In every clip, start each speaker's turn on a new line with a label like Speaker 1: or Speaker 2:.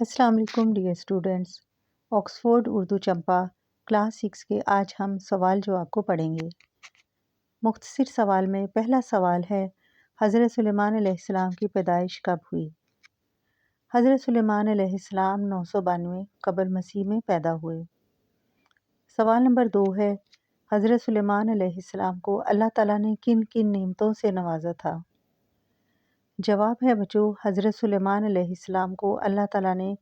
Speaker 1: السلام علیکم dear students, Oxford Urdu چمپا class 6 کے آج ہم سوال جواب کو پڑھیں گے۔ مختصر سوال میں پہلا سوال ہے، حضرت سلیمان علیہ السلام کی پیدائش کب ہوئی؟ حضرت سلیمان علیہ السلام 992 قبل مسیح میں پیدا ہوئے۔ سوال نمبر 2 ہے، حضرت سلیمان علیہ السلام کو اللہ تعالیٰ نے کن کن نعمتوں سے نوازا تھا؟ جواب ہے بچوں، حضرت سلیمان علیہ السلام کو اللہ تعالیٰ نے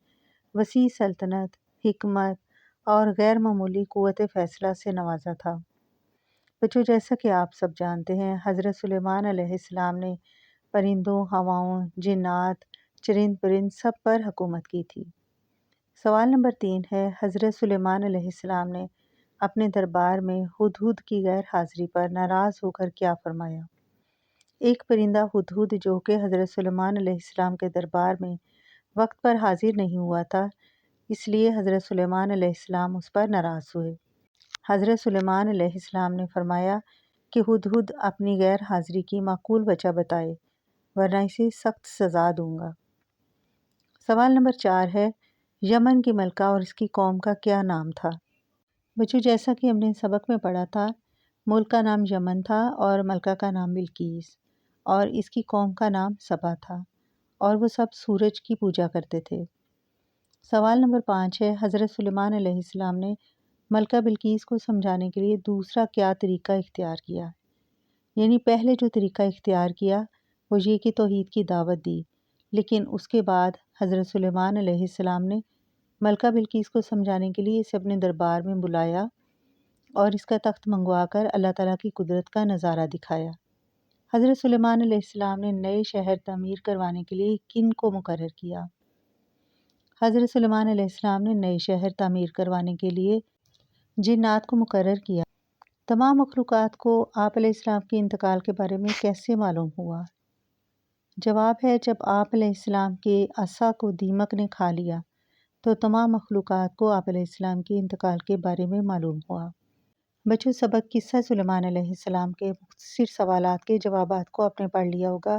Speaker 1: وسیع سلطنت، حکمت اور غیر معمولی قوت فیصلہ سے نوازا تھا۔ بچوں جیسا کہ آپ سب جانتے ہیں، حضرت سلیمان علیہ السلام نے پرندوں، ہواؤں، جنات، چرند پرند سب پر حکومت کی تھی۔ سوال نمبر 3 ہے، حضرت سلیمان علیہ السلام نے اپنے دربار میں ہدہد کی غیر حاضری پر ناراض ہو کر کیا فرمایا؟ ایک پرندہ ہدہد جو کہ حضرت سلیمان علیہ السلام کے دربار میں وقت پر حاضر نہیں ہوا تھا، اس لیے حضرت سلیمان علیہ السلام اس پر ناراض ہوئے۔ حضرت سلیمان علیہ السلام نے فرمایا کہ ہدہد اپنی غیر حاضری کی معقول وجہ بتائے، ورنہ اسے سخت سزا دوں گا۔ سوال نمبر 4 ہے، یمن کی ملکہ اور اس کی قوم کا کیا نام تھا؟ بچوں جیسا کہ ہم نے سبق میں پڑھا تھا، ملک کا نام یمن تھا اور ملکہ کا نام بلقیس، اور اس کی قوم کا نام سبا تھا، اور وہ سب سورج کی پوجا کرتے تھے۔ سوال نمبر 5 ہے، حضرت سلیمان علیہ السلام نے ملکہ بلقیس کو سمجھانے کے لیے دوسرا کیا طریقہ اختیار کیا؟ یعنی پہلے جو طریقہ اختیار کیا وہ یہ کہ توحید کی دعوت دی، لیکن اس کے بعد حضرت سلیمان علیہ السلام نے ملکہ بلقیس کو سمجھانے کے لیے اسے اپنے دربار میں بلایا اور اس کا تخت منگوا کر اللہ تعالیٰ کی قدرت کا نظارہ دکھایا۔ حضرت سلیمان علیہ السلام نے نئے شہر تعمیر کروانے کے لیے کن کو مقرر کیا؟ حضرت سلیمان علیہ السلام نے نئے شہر تعمیر کروانے کے لیے جنات کو مقرر کیا۔ تمام مخلوقات کو آپ علیہ السلام کے انتقال کے بارے میں کیسے معلوم ہوا؟ جواب ہے، جب آپ علیہ السلام کے عصا کو دیمک نے کھا لیا تو تمام مخلوقات کو آپ علیہ السلام کے انتقال کے بارے میں معلوم ہوا۔ بچوں سبق قصہ سلیمان علیہ السلام کے مختصر سوالات کے جوابات کو آپ نے پڑھ لیا ہوگا۔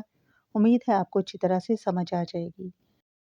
Speaker 1: امید ہے آپ کو اچھی طرح سے سمجھ آ جائے گی۔